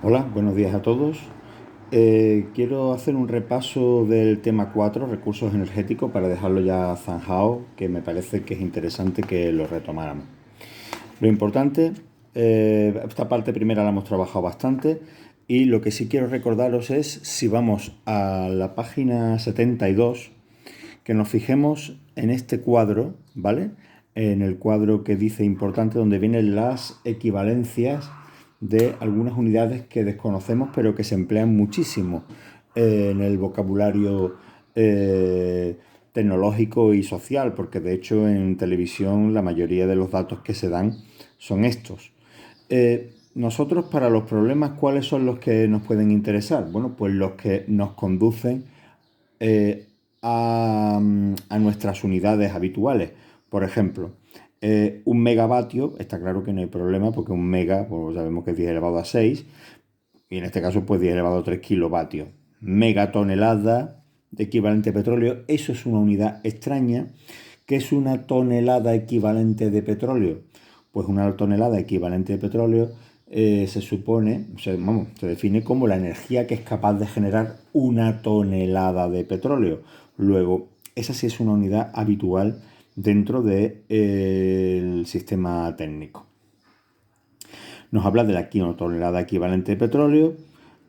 Hola, buenos días a todos. Quiero hacer un repaso del tema 4, recursos energéticos, para dejarlo ya zanjado, que me parece que es interesante que lo retomáramos. Lo importante, esta parte primera la hemos trabajado bastante y lo que sí quiero recordaros es, si vamos a la página 72, que nos fijemos en este cuadro, ¿vale? En el cuadro que dice importante, donde vienen las equivalencias de algunas unidades que desconocemos, pero que se emplean muchísimo en el vocabulario tecnológico y social, porque de hecho en televisión la mayoría de los datos que se dan son estos. Nosotros, para los problemas, ¿cuáles son los que nos pueden interesar? Bueno, pues los que nos conducen eh, a nuestras unidades habituales. Por ejemplo, un megavatio, está claro que no hay problema porque un mega, pues sabemos que es 10 elevado a 6 y en este caso pues 10 elevado a 3 kilovatios. Megatonelada de equivalente de petróleo, eso es una unidad extraña. ¿Qué es una tonelada equivalente de petróleo? Pues una tonelada equivalente de petróleo se supone, se define como la energía que es capaz de generar una tonelada de petróleo. Luego, esa sí es una unidad habitual dentro del sistema técnico. Nos habla de la kilotonelada equivalente de petróleo.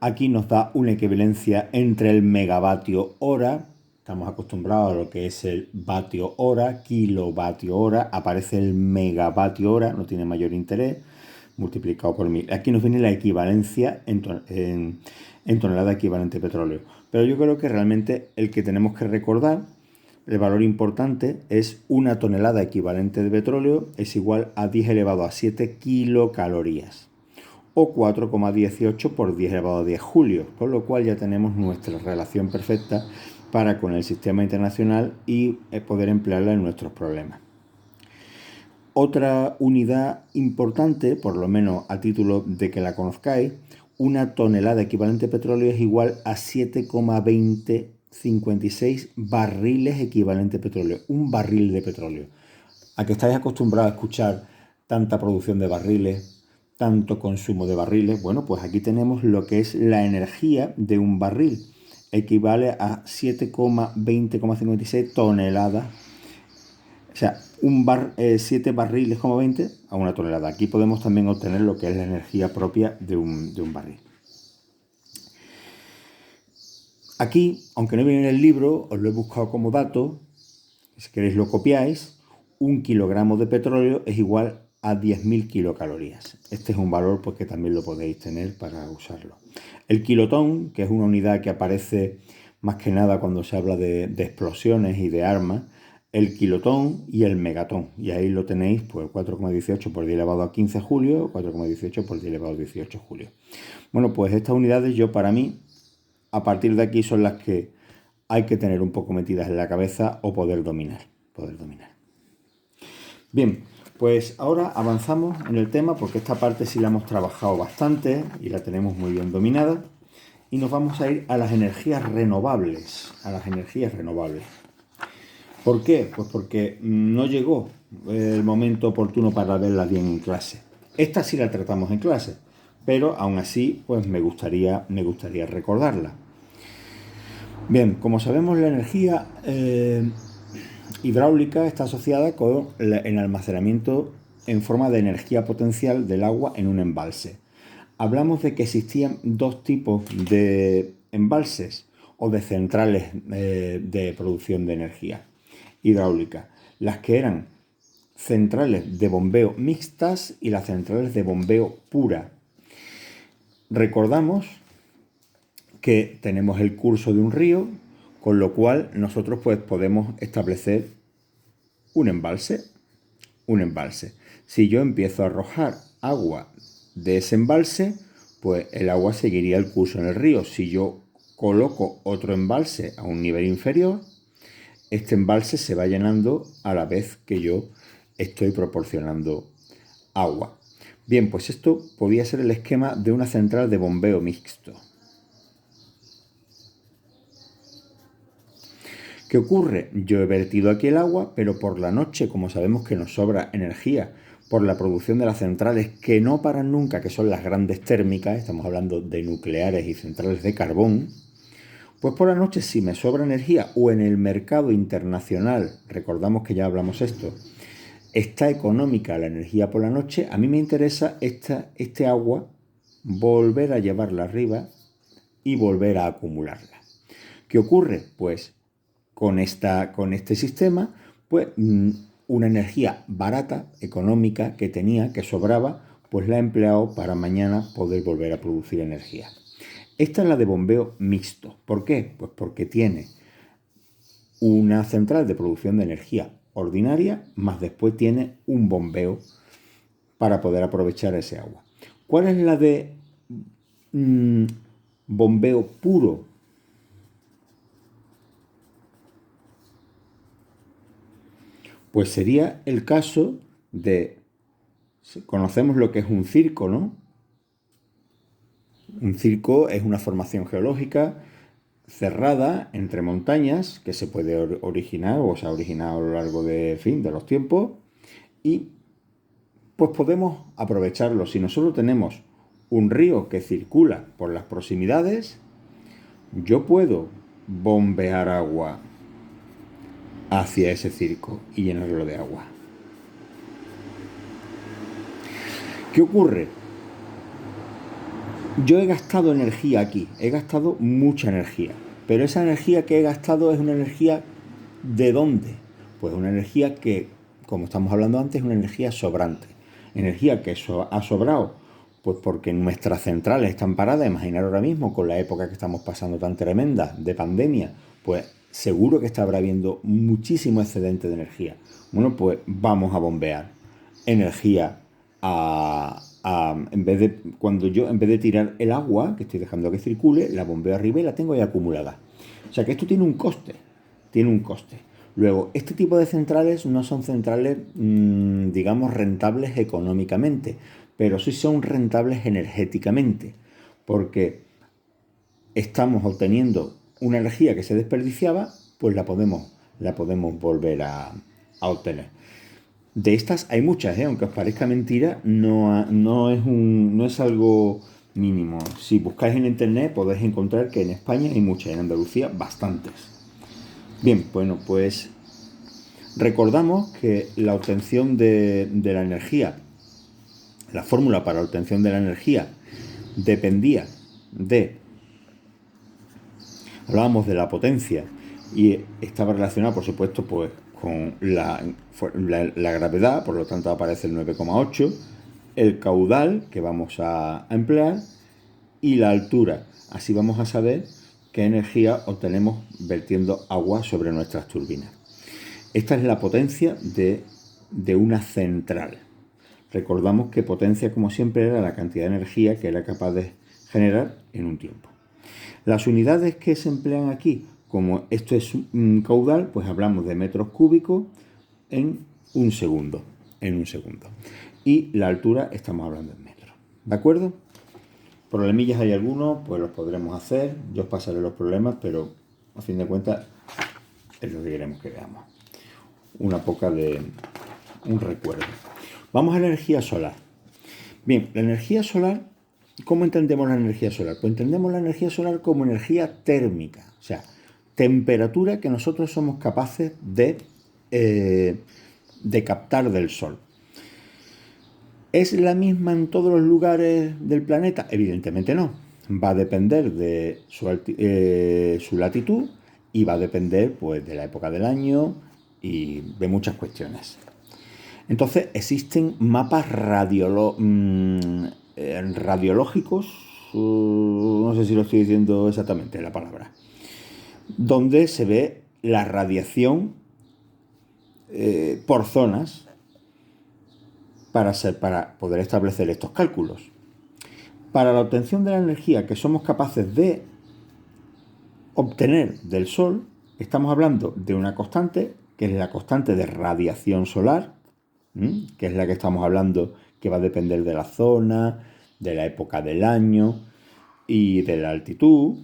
Aquí nos da una equivalencia entre el megavatio hora. Estamos acostumbrados a lo que es el vatio hora, kilovatio hora. Aparece el megavatio hora, no tiene mayor interés, multiplicado por 1000. Aquí nos viene la equivalencia en tonelada equivalente de petróleo. Pero yo creo que realmente el que tenemos que recordar, el valor importante, es una tonelada equivalente de petróleo es igual a 10 elevado a 7 kilocalorías o 4,18 por 10 elevado a 10 julios, con lo cual ya tenemos nuestra relación perfecta para con el sistema internacional y poder emplearla en nuestros problemas. Otra unidad importante, por lo menos a título de que la conozcáis, una tonelada equivalente de petróleo es igual a 7,2056 barriles equivalente de petróleo. Un barril de petróleo. A que estáis acostumbrados a escuchar tanta producción de barriles, tanto consumo de barriles, bueno, pues aquí tenemos lo que es la energía de un barril. Equivale a 7,20,56 toneladas. O sea, 7 barriles como 20 a una tonelada. Aquí podemos también obtener lo que es la energía propia de un barril. Aquí, aunque no viene en el libro, os lo he buscado como dato. Si queréis lo copiáis. 1 kilogramo de petróleo es igual a 10.000 kilocalorías. Este es un valor pues, que también lo podéis tener para usarlo. El kilotón, que es una unidad que aparece más que nada cuando se habla de explosiones y de armas, el kilotón y el megatón. Y ahí lo tenéis, pues 4,18 por 10 elevado a 15 julio, 4,18 por 10 elevado a 18 julio. Bueno, pues estas unidades yo para mí, a partir de aquí son las que hay que tener un poco metidas en la cabeza o poder dominar. Bien, pues ahora avanzamos en el tema porque esta parte sí la hemos trabajado bastante y la tenemos muy bien dominada. Y nos vamos a ir a las energías renovables. ¿Por qué? Pues porque no llegó el momento oportuno para verla bien en clase. Esta sí la tratamos en clase, pero aún así pues me gustaría recordarla. Bien, como sabemos, la energía hidráulica está asociada con el almacenamiento en forma de energía potencial del agua en un embalse. Hablamos de que existían dos tipos de embalses o de centrales de producción de energía hidráulica. Las que eran centrales de bombeo mixtas y las centrales de bombeo pura. Recordamos que tenemos el curso de un río, con lo cual nosotros pues podemos establecer un embalse. Si yo empiezo a arrojar agua de ese embalse, pues el agua seguiría el curso en el río. Si yo coloco otro embalse a un nivel inferior, este embalse se va llenando a la vez que yo estoy proporcionando agua. Bien, pues esto podría ser el esquema de una central de bombeo mixto. ¿Qué ocurre? Yo he vertido aquí el agua, pero por la noche, como sabemos que nos sobra energía por la producción de las centrales que no paran nunca, que son las grandes térmicas, estamos hablando de nucleares y centrales de carbón, pues por la noche si me sobra energía o en el mercado internacional, recordamos que ya hablamos esto, está económica la energía por la noche, a mí me interesa este agua volver a llevarla arriba y volver a acumularla. ¿Qué ocurre? Pues con este sistema, pues una energía barata, económica, que tenía, que sobraba, pues la he empleado para mañana poder volver a producir energía. Esta es la de bombeo mixto. ¿Por qué? Pues porque tiene una central de producción de energía ordinaria, más después tiene un bombeo para poder aprovechar ese agua. ¿Cuál es la de bombeo puro? Pues sería el caso de, conocemos lo que es un circo, ¿no? Un circo es una formación geológica cerrada entre montañas que se puede originar o se ha originado a lo largo de los tiempos y pues podemos aprovecharlo. Si nosotros tenemos un río que circula por las proximidades, yo puedo bombear agua hacia ese circo y llenarlo de agua. ¿Qué ocurre? Yo he gastado energía aquí, he gastado mucha energía, pero esa energía que he gastado es una energía ¿de dónde? Pues una energía que, como estamos hablando antes, es una energía sobrante. Energía que ha sobrado, pues porque nuestras centrales están paradas. Imaginar ahora mismo, con la época que estamos pasando tan tremenda de pandemia, pues seguro que habrá habiendo muchísimo excedente de energía. Bueno, pues vamos a bombear energía en vez de tirar el agua que estoy dejando que circule, la bombeo arriba y la tengo ahí acumulada. O sea que esto tiene un coste. Luego, este tipo de centrales no son centrales, digamos, rentables económicamente, pero sí son rentables energéticamente, porque estamos obteniendo una energía que se desperdiciaba, pues la podemos volver a obtener. De estas hay muchas, aunque os parezca mentira, no es algo mínimo. Si buscáis en internet podéis encontrar que en España hay muchas, en Andalucía bastantes. Bien, bueno, pues recordamos que la obtención de la energía, la fórmula para la obtención de la energía dependía hablábamos de la potencia y estaba relacionada, por supuesto, pues con la gravedad, por lo tanto aparece el 9,8, el caudal que vamos a emplear y la altura. Así vamos a saber qué energía obtenemos vertiendo agua sobre nuestras turbinas. Esta es la potencia de una central. Recordamos que potencia, como siempre, era la cantidad de energía que era capaz de generar en un tiempo. Las unidades que se emplean aquí, como esto es un caudal, pues hablamos de metros cúbicos en un segundo. Y la altura estamos hablando en metros. ¿De acuerdo? Problemillas hay algunos, pues los podremos hacer. Yo os pasaré los problemas, pero a fin de cuentas es lo que queremos que veamos. Un recuerdo. Vamos a la energía solar. Bien, la energía solar, ¿cómo entendemos la energía solar? Pues entendemos la energía solar como energía térmica, o sea, temperatura que nosotros somos capaces de captar del Sol. ¿Es la misma en todos los lugares del planeta? Evidentemente no. Va a depender de su latitud y va a depender, pues, de la época del año y de muchas cuestiones. Entonces existen mapas radiológicos, no sé si lo estoy diciendo exactamente la palabra, donde se ve la radiación por zonas para poder establecer estos cálculos. Para la obtención de la energía que somos capaces de obtener del Sol, estamos hablando de una constante, que es la constante de radiación solar, que es la que estamos hablando, que va a depender de la zona, de la época del año y de la altitud.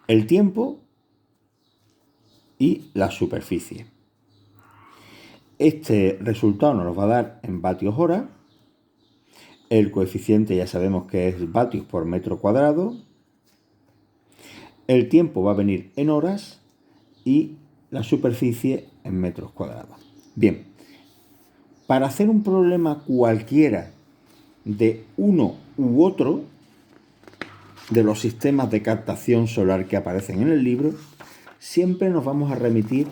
El tiempo y la superficie. Este resultado nos lo va a dar en vatios hora. El coeficiente ya sabemos que es vatios por metro cuadrado. El tiempo va a venir en horas y la superficie en metros cuadrados. Bien, para hacer un problema cualquiera de uno u otro de los sistemas de captación solar que aparecen en el libro, siempre nos vamos a remitir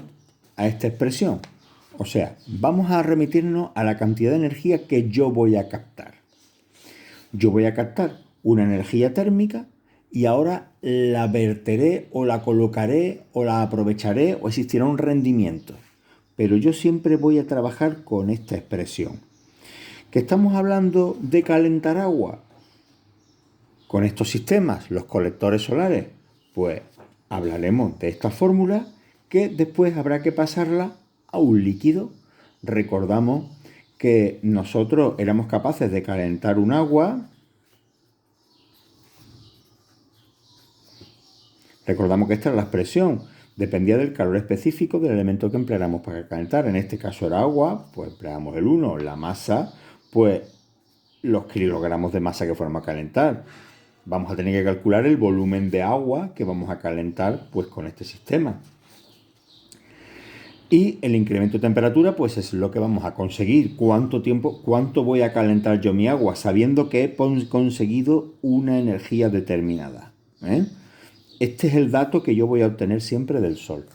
a esta expresión. O sea, vamos a remitirnos a la cantidad de energía que yo voy a captar. Yo voy a captar una energía térmica y ahora la verteré o la colocaré o la aprovecharé o existirá un rendimiento. Pero yo siempre voy a trabajar con esta expresión. ¿Que estamos hablando de calentar agua con estos sistemas, los colectores solares? Pues hablaremos de esta fórmula que después habrá que pasarla a un líquido. Recordamos que nosotros éramos capaces de calentar un agua. Recordamos que esta era la expresión. Dependía del calor específico del elemento que empleáramos para calentar. En este caso era agua, pues empleamos el 1. La masa, pues los kilogramos de masa que fuéramos a calentar. Vamos a tener que calcular el volumen de agua que vamos a calentar pues con este sistema. Y el incremento de temperatura pues es lo que vamos a conseguir. ¿Cuánto voy a calentar yo mi agua? Sabiendo que he conseguido una energía determinada. Este es el dato que yo voy a obtener siempre del Sol.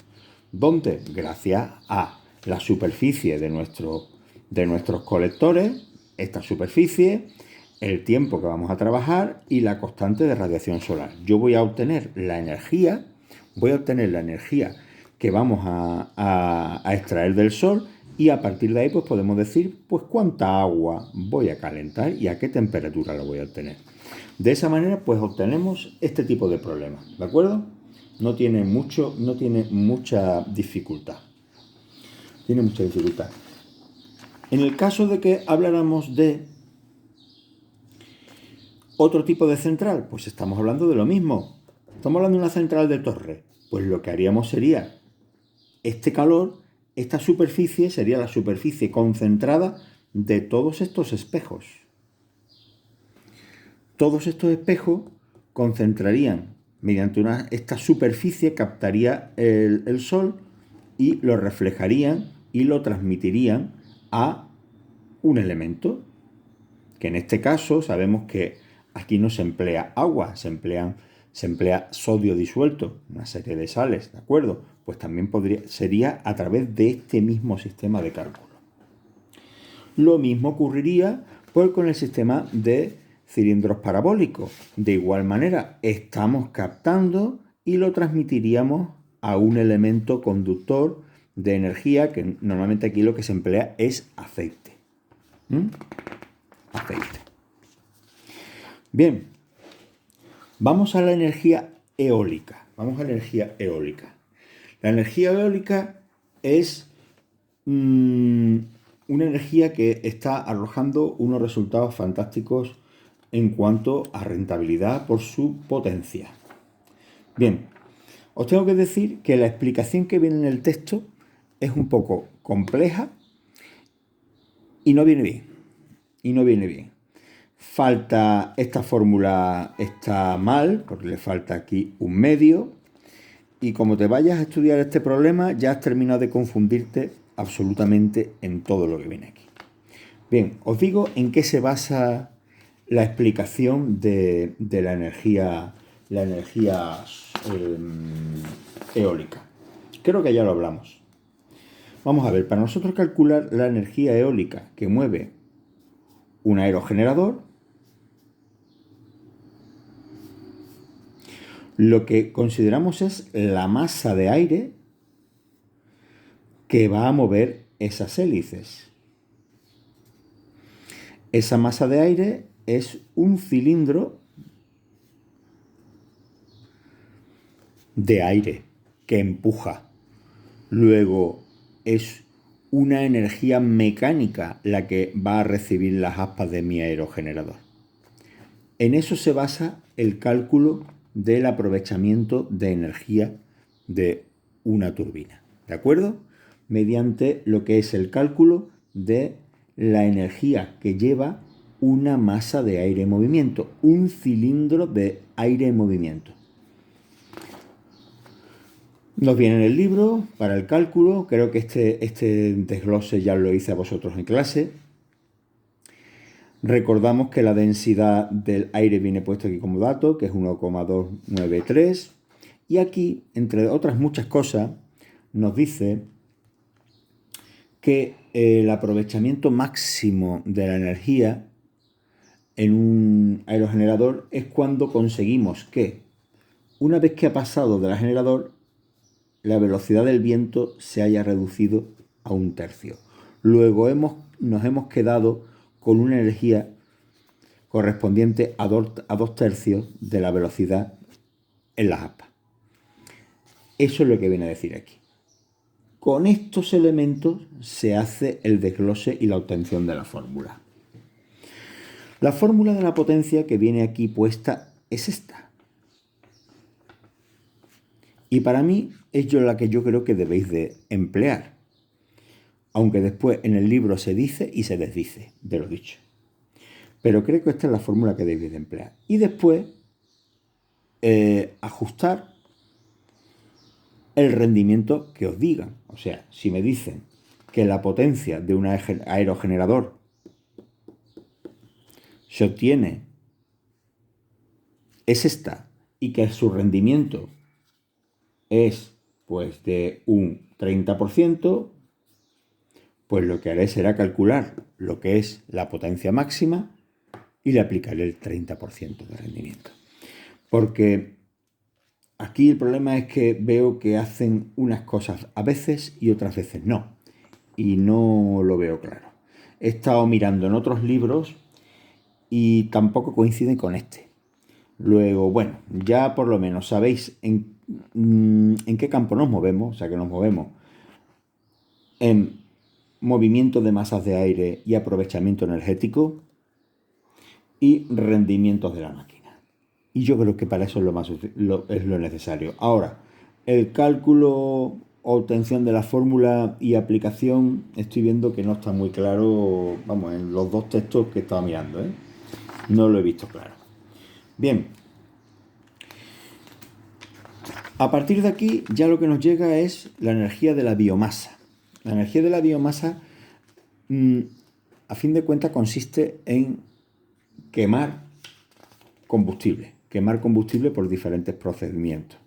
¿Dónde? Gracias a la superficie de nuestros colectores, esta superficie, el tiempo que vamos a trabajar y la constante de radiación solar. Yo voy a obtener la energía que vamos a extraer del Sol y a partir de ahí pues podemos decir pues cuánta agua voy a calentar y a qué temperatura la voy a obtener. De esa manera pues obtenemos este tipo de problemas, ¿de acuerdo? No tiene mucha dificultad. En el caso de que habláramos de otro tipo de central, pues estamos hablando de lo mismo. Estamos hablando de una central de torre. Pues lo que haríamos sería este calor, esta superficie sería la superficie concentrada de todos estos espejos. Todos estos espejos concentrarían mediante esta superficie, captaría el sol y lo reflejarían y lo transmitirían a un elemento, que en este caso sabemos que aquí no se emplea agua, se emplea sodio disuelto, una serie de sales, ¿de acuerdo? Pues también sería a través de este mismo sistema de cálculo. Lo mismo ocurriría pues con el sistema de cilindros parabólicos. De igual manera, estamos captando y lo transmitiríamos a un elemento conductor de energía, que normalmente aquí lo que se emplea es aceite. Aceite. Bien, vamos a la energía eólica. La energía eólica es una energía que está arrojando unos resultados fantásticos en cuanto a rentabilidad por su potencia. Bien, os tengo que decir que la explicación que viene en el texto es un poco compleja y no viene bien. Falta, esta fórmula está mal, porque le falta aquí un medio, y como te vayas a estudiar este problema, ya has terminado de confundirte absolutamente en todo lo que viene aquí. Bien, os digo en qué se basa la explicación de la energía eólica. Creo que ya lo hablamos. Vamos a ver, para nosotros calcular la energía eólica que mueve un aerogenerador, lo que consideramos es la masa de aire que va a mover esas hélices. Esa masa de aire es un cilindro de aire que empuja. Luego es una energía mecánica la que va a recibir las aspas de mi aerogenerador. En eso se basa el cálculo del aprovechamiento de energía de una turbina. ¿De acuerdo? mediante lo que es el cálculo de la energía que lleva una masa de aire en movimiento, un cilindro de aire en movimiento. Nos viene en el libro para el cálculo, creo que este desglose ya lo hice a vosotros en clase. Recordamos que la densidad del aire viene puesto aquí como dato, que es 1,293. Y aquí, entre otras muchas cosas, nos dice que el aprovechamiento máximo de la energía en un aerogenerador es cuando conseguimos que, una vez que ha pasado del generador, la velocidad del viento se haya reducido a 1/3. Luego nos hemos quedado con una energía correspondiente a 2/3 de la velocidad en las aspas. Eso es lo que viene a decir aquí. Con estos elementos se hace el desglose y la obtención de la fórmula. La fórmula de la potencia que viene aquí puesta es esta. Y para mí es la que yo creo que debéis de emplear. Aunque después en el libro se dice y se desdice de lo dicho. Pero creo que esta es la fórmula que debéis de emplear. Y después ajustar el rendimiento que os digan. O sea, si me dicen que la potencia de un aerogenerador se obtiene es esta y que su rendimiento es pues de un 30%, pues lo que haré será calcular lo que es la potencia máxima y le aplicaré el 30% de rendimiento. Porque aquí el problema es que veo que hacen unas cosas a veces y otras veces no. Y no lo veo claro. He estado mirando en otros libros y tampoco coinciden con este. Luego, bueno, ya por lo menos sabéis en qué campo nos movemos, o sea que nos movemos en movimiento de masas de aire y aprovechamiento energético y rendimientos de la máquina. Y yo creo que para eso es lo necesario. Ahora, el cálculo, obtención de la fórmula y aplicación, estoy viendo que no está muy claro, vamos, en los dos textos que estaba mirando, no lo he visto claro. Bien, a partir de aquí ya lo que nos llega es la energía de la biomasa. La energía de la biomasa, a fin de cuentas, consiste en quemar combustible por diferentes procedimientos.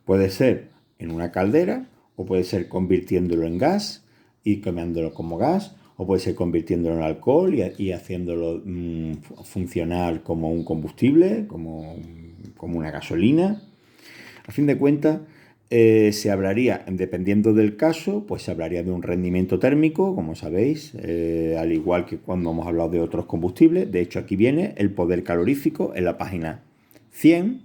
Puede ser en una caldera, o puede ser convirtiéndolo en gas y quemándolo como gas, o puede ser convirtiéndolo en alcohol y haciéndolo funcionar como un combustible, como una gasolina. A fin de cuentas, se hablaría, dependiendo del caso, pues se hablaría de un rendimiento térmico, como sabéis, al igual que cuando hemos hablado de otros combustibles. De hecho, aquí viene el poder calorífico en la página 100.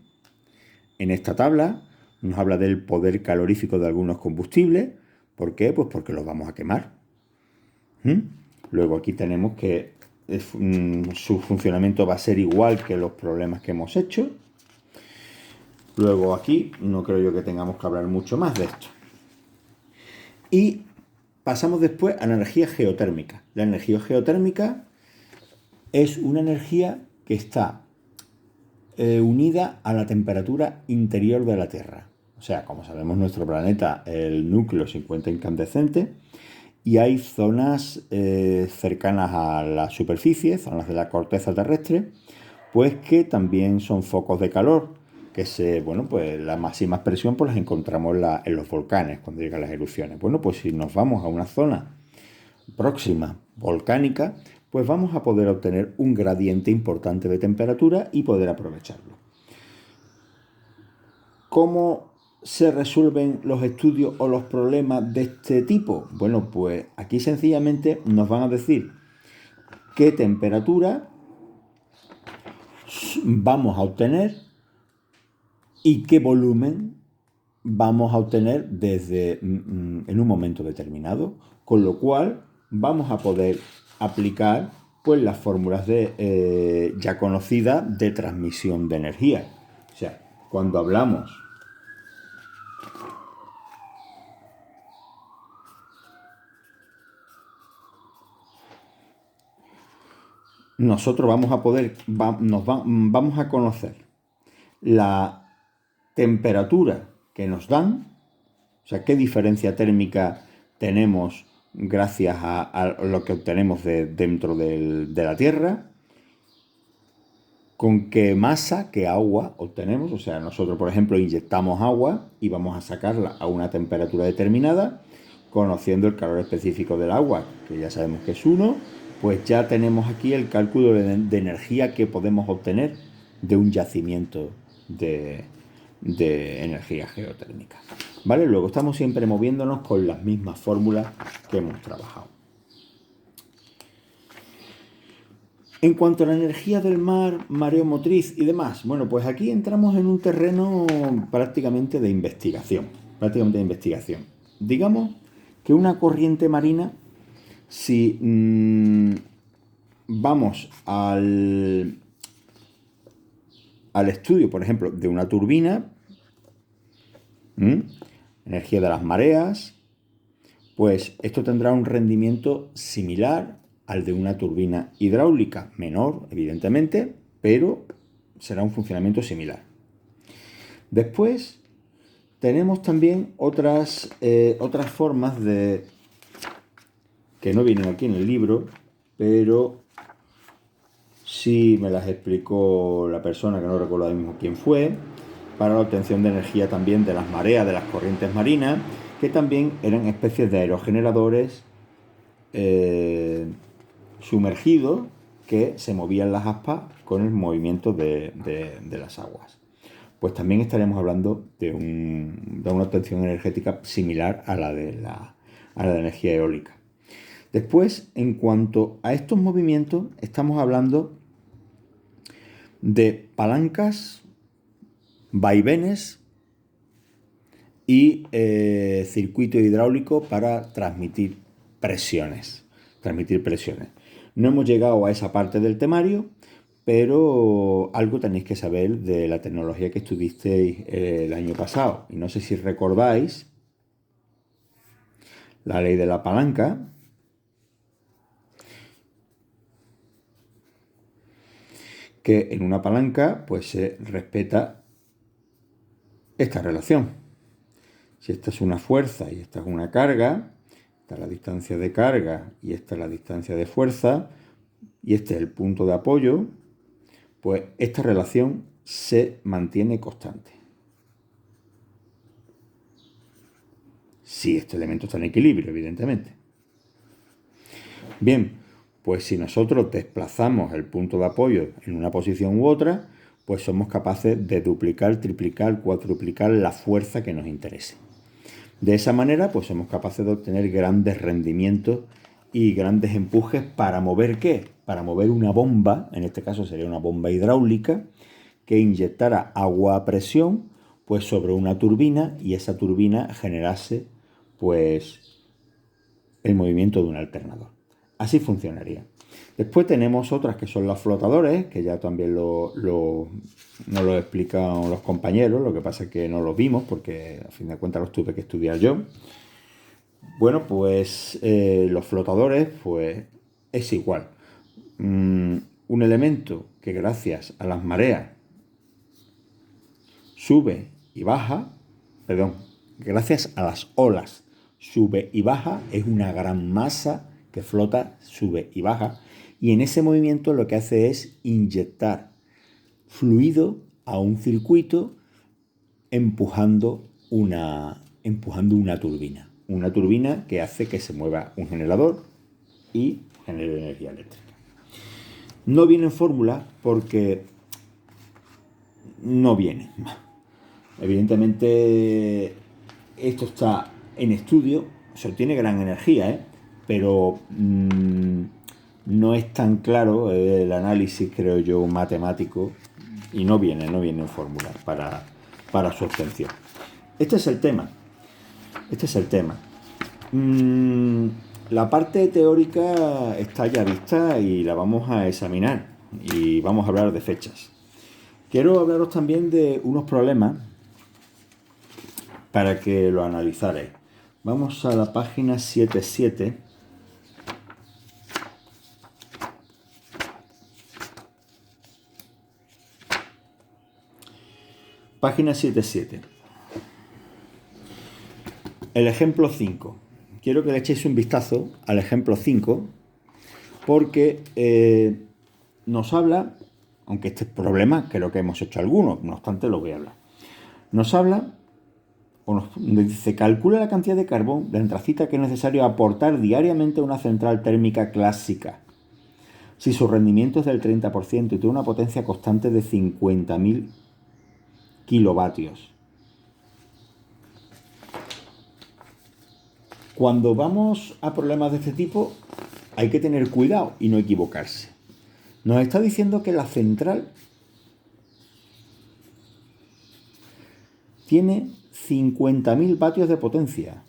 En esta tabla nos habla del poder calorífico de algunos combustibles. ¿Por qué? Pues porque los vamos a quemar. Luego aquí tenemos que su funcionamiento va a ser igual que los problemas que hemos hecho. Luego aquí no creo yo que tengamos que hablar mucho más de esto. Y pasamos después a la energía geotérmica. La energía geotérmica es una energía que está unida a la temperatura interior de la Tierra. O sea, como sabemos, nuestro planeta, el núcleo se encuentra incandescente y hay zonas cercanas a la superficie, zonas de la corteza terrestre, pues que también son focos de calor, que pues la máxima expresión pues las encontramos en los volcanes cuando llegan las erupciones. Bueno, pues si nos vamos a una zona próxima volcánica, pues vamos a poder obtener un gradiente importante de temperatura y poder aprovecharlo. ¿Cómo se resuelven los estudios o los problemas de este tipo? Bueno, pues aquí sencillamente nos van a decir qué temperatura vamos a obtener y qué volumen vamos a obtener en un momento determinado, con lo cual vamos a poder aplicar pues las fórmulas ya conocidas de transmisión de energía. O sea, cuando hablamos nosotros vamos a conocer la temperatura que nos dan, o sea, qué diferencia térmica tenemos gracias a lo que obtenemos dentro de la Tierra, con qué masa, qué agua obtenemos. O sea, nosotros, por ejemplo, inyectamos agua y vamos a sacarla a una temperatura determinada, conociendo el calor específico del agua, que ya sabemos que es 1, pues ya tenemos aquí el cálculo de energía que podemos obtener de un yacimiento de energía geotérmica. ¿Vale? Luego estamos siempre moviéndonos con las mismas fórmulas que hemos trabajado. En cuanto a la energía del mar, mareo motriz y demás, bueno, pues aquí entramos en un terreno prácticamente de investigación. Digamos que una corriente marina, si vamos al estudio, por ejemplo, de una turbina, energía de las mareas, pues esto tendrá un rendimiento similar al de una turbina hidráulica, menor, evidentemente, pero será un funcionamiento similar. Después tenemos también otras formas que no vienen aquí en el libro, pero sí me las explicó la persona, que no recuerdo ahora mismo quién fue, para la obtención de energía también de las mareas, de las corrientes marinas, que también eran especies de aerogeneradores sumergidos que se movían las aspas con el movimiento de las aguas. Pues también estaremos hablando de una obtención energética similar a la de la energía eólica. Después, en cuanto a estos movimientos, estamos hablando de palancas, vaivenes y circuito hidráulico para transmitir presiones. No hemos llegado a esa parte del temario, pero algo tenéis que saber de la tecnología que estudisteis el año pasado. Y no sé si recordáis la ley de la palanca, que en una palanca pues se respeta esta relación. Si esta es una fuerza y esta es una carga, esta es la distancia de carga y esta es la distancia de fuerza, y este es el punto de apoyo, pues esta relación se mantiene constante. Si este elemento está en equilibrio, evidentemente. Bien, pues si nosotros desplazamos el punto de apoyo en una posición u otra, pues somos capaces de duplicar, triplicar, cuadruplicar la fuerza que nos interese. De esa manera, pues somos capaces de obtener grandes rendimientos y grandes empujes para mover ¿qué? Para mover una bomba, en este caso sería una bomba hidráulica, que inyectara agua a presión pues sobre una turbina y esa turbina generase pues el movimiento de un alternador. Así funcionaría. Después tenemos otras que son los flotadores, que ya también nos lo explican los compañeros, lo que pasa es que no los vimos porque a fin de cuentas los tuve que estudiar yo. Bueno, pues los flotadores, pues es igual. Un elemento que gracias a las mareas sube y baja, gracias a las olas sube y baja, es una gran masa que flota, sube y baja, y en ese movimiento lo que hace es inyectar fluido a un circuito empujando una turbina que hace que se mueva un generador y genere energía eléctrica. No viene en fórmula porque no viene. Evidentemente esto está en estudio, o sea, tiene gran energía, pero no es tan claro el análisis, creo yo, matemático, y no viene en fórmula para su obtención. Este es el tema. La parte teórica está ya vista y la vamos a examinar y vamos a hablar de fechas. Quiero hablaros también de unos problemas para que lo analizaréis. Vamos a la página 77. Página 77. El ejemplo 5. Quiero que le echéis un vistazo al ejemplo 5 porque nos habla, aunque este problema creo que hemos hecho algunos, no obstante lo voy a hablar. Nos habla, o nos dice, calcula la cantidad de carbón de antracita que es necesario aportar diariamente a una central térmica clásica. Si su rendimiento es del 30% y tiene una potencia constante de 50.000 kilovatios. Cuando vamos a problemas de este tipo, hay que tener cuidado y no equivocarse. Nos está diciendo que la central tiene 50.000 vatios de potencia.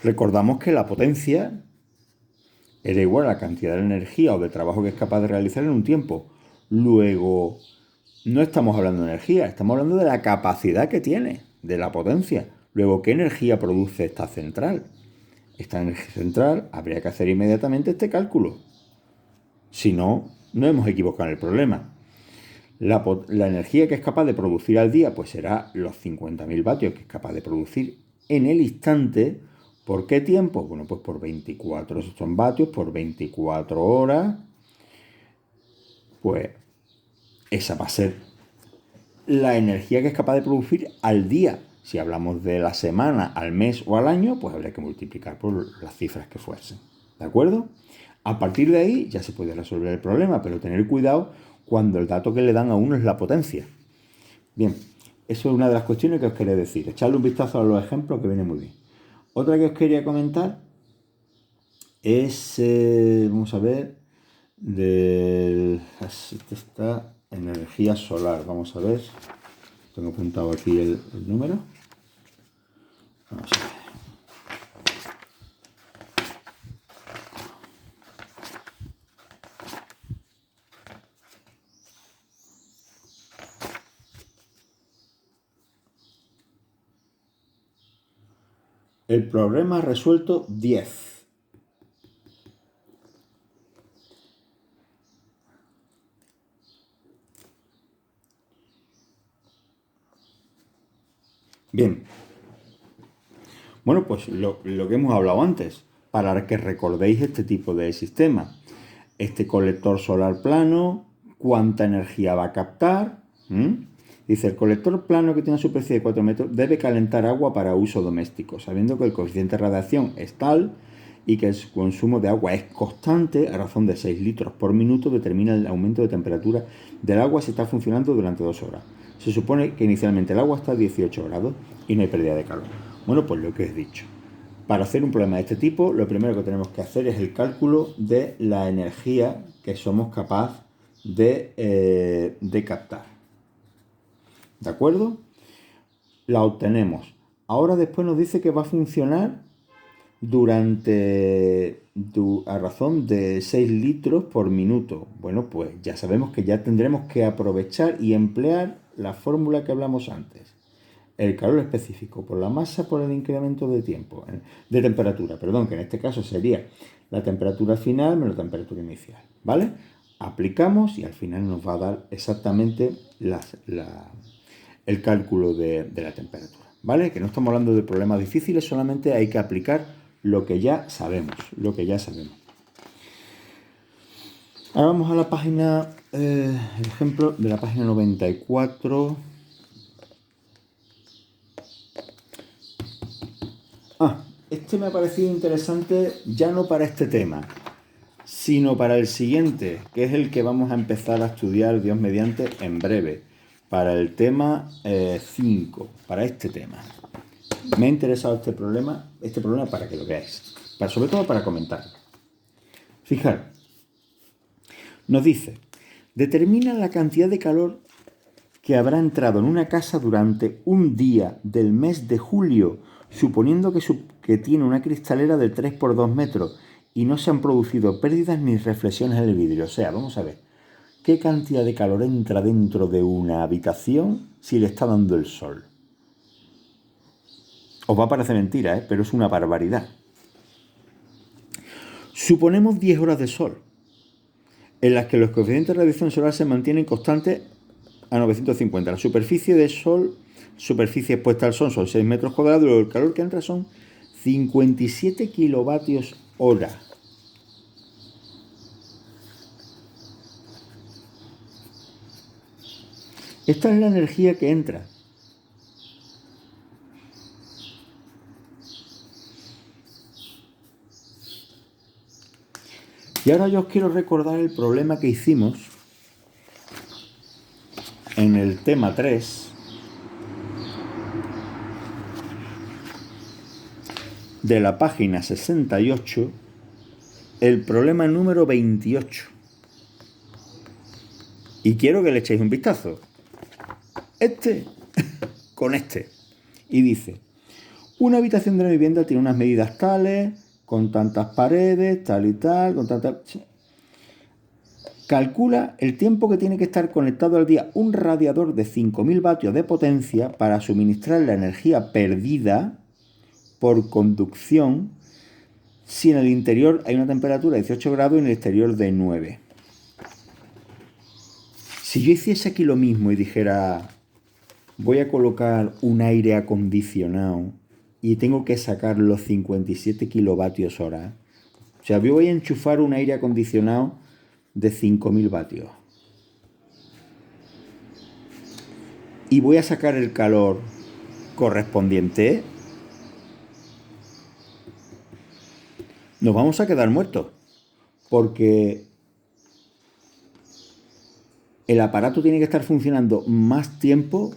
Recordamos que la potencia era igual a la cantidad de energía o de trabajo que es capaz de realizar en un tiempo. Luego, no estamos hablando de energía, estamos hablando de la capacidad que tiene, de la potencia. Luego, ¿qué energía produce esta central? Esta energía central habría que hacer inmediatamente este cálculo. Si no, no hemos equivocado en el problema. La energía que es capaz de producir al día, pues será los 50.000 vatios que es capaz de producir en el instante. ¿Por qué tiempo? Bueno, pues por 24, esos son vatios, por 24 horas. Pues esa va a ser la energía que es capaz de producir al día. Si hablamos de la semana, al mes o al año, pues habría que multiplicar por las cifras que fuesen. ¿De acuerdo? A partir de ahí ya se puede resolver el problema, pero tener cuidado cuando el dato que le dan a uno es la potencia. Bien, eso es una de las cuestiones que os quería decir. Echarle un vistazo a los ejemplos que viene muy bien. Otra que os quería comentar es, vamos a ver, esta energía solar. Vamos a ver, tengo apuntado aquí el número. Vamos a ver. El problema resuelto 10. Bien. Bueno, pues lo que hemos hablado antes, para que recordéis este tipo de sistema. Este colector solar plano, ¿cuánta energía va a captar? Dice, el colector plano que tiene una superficie de 4 metros debe calentar agua para uso doméstico, sabiendo que el coeficiente de radiación es tal y que el consumo de agua es constante, a razón de 6 litros por minuto, determina el aumento de temperatura del agua si está funcionando durante 2 horas. Se supone que inicialmente el agua está a 18 grados y no hay pérdida de calor. Bueno, pues lo que os he dicho. Para hacer un problema de este tipo, lo primero que tenemos que hacer es el cálculo de la energía que somos capaces de captar. ¿De acuerdo? La obtenemos. Ahora después nos dice que va a funcionar a razón de 6 litros por minuto. Bueno, pues ya sabemos que ya tendremos que aprovechar y emplear la fórmula que hablamos antes. El calor específico por la masa por el incremento de temperatura, que en este caso sería la temperatura final menos la temperatura inicial, ¿vale? Aplicamos y al final nos va a dar exactamente el cálculo de la temperatura, ¿vale? Que no estamos hablando de problemas difíciles, solamente hay que aplicar lo que ya sabemos, Ahora vamos a la página, el ejemplo de la página 94. Este me ha parecido interesante ya no para este tema, sino para el siguiente, que es el que vamos a empezar a estudiar, Dios mediante, en breve, para el tema 5, para este tema. Me ha interesado este problema para que lo veáis, sobre todo para comentarlo. Fijaros, nos dice, determina la cantidad de calor que habrá entrado en una casa durante un día del mes de julio, suponiendo que tiene una cristalera de 3 por 2 metros y no se han producido pérdidas ni reflexiones en el vidrio. O sea, vamos a ver, ¿qué cantidad de calor entra dentro de una habitación si le está dando el sol? Os va a parecer mentira, pero es una barbaridad. Suponemos 10 horas de sol. en las que los coeficientes de radiación solar se mantienen constantes a 950. La superficie del Sol, superficie expuesta al Sol son 6 metros cuadrados y el calor que entra son 57 kilovatios hora. Esta es la energía que entra. Y ahora yo os quiero recordar el problema que hicimos en el tema 3 de la página 68, el problema número 28. Y quiero que le echéis un vistazo. Con este. Y dice, una habitación de la vivienda tiene unas medidas tales, con tantas paredes, tal y tal, con tantas... Calcula el tiempo que tiene que estar conectado al día un radiador de 5.000 vatios de potencia para suministrar la energía perdida por conducción si en el interior hay una temperatura de 18 grados y en el exterior de 9. Si yo hiciese aquí lo mismo y dijera, voy a colocar un aire acondicionado y tengo que sacar los 57 kilovatios hora, o sea, yo voy a enchufar un aire acondicionado de 5.000 vatios y voy a sacar el calor correspondiente, nos vamos a quedar muertos, porque el aparato tiene que estar funcionando más tiempo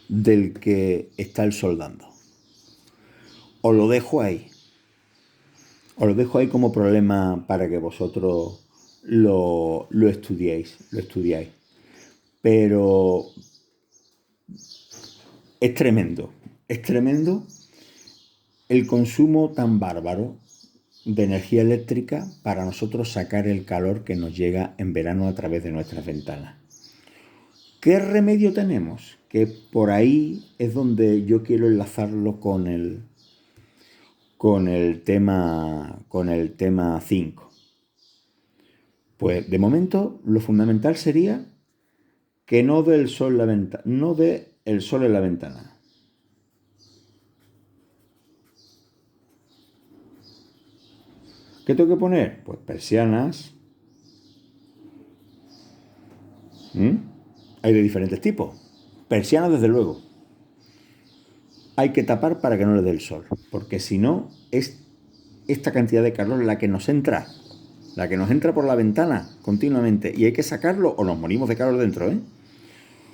del que está el sol dando. Os lo dejo ahí. Os lo dejo ahí como problema para que vosotros lo estudiéis. Pero es tremendo. Es tremendo el consumo tan bárbaro de energía eléctrica para nosotros sacar el calor que nos llega en verano a través de nuestras ventanas. ¿Qué remedio tenemos? Que por ahí es donde yo quiero enlazarlo con el tema 5. Pues de momento lo fundamental sería que no dé el sol en la ventana. ¿Qué tengo que poner? Pues persianas. Hay de diferentes tipos. Persianas, desde luego. Hay que tapar para que no le dé el sol, porque si no, es esta cantidad de calor la que nos entra por la ventana continuamente, y hay que sacarlo o nos morimos de calor dentro, ¿eh?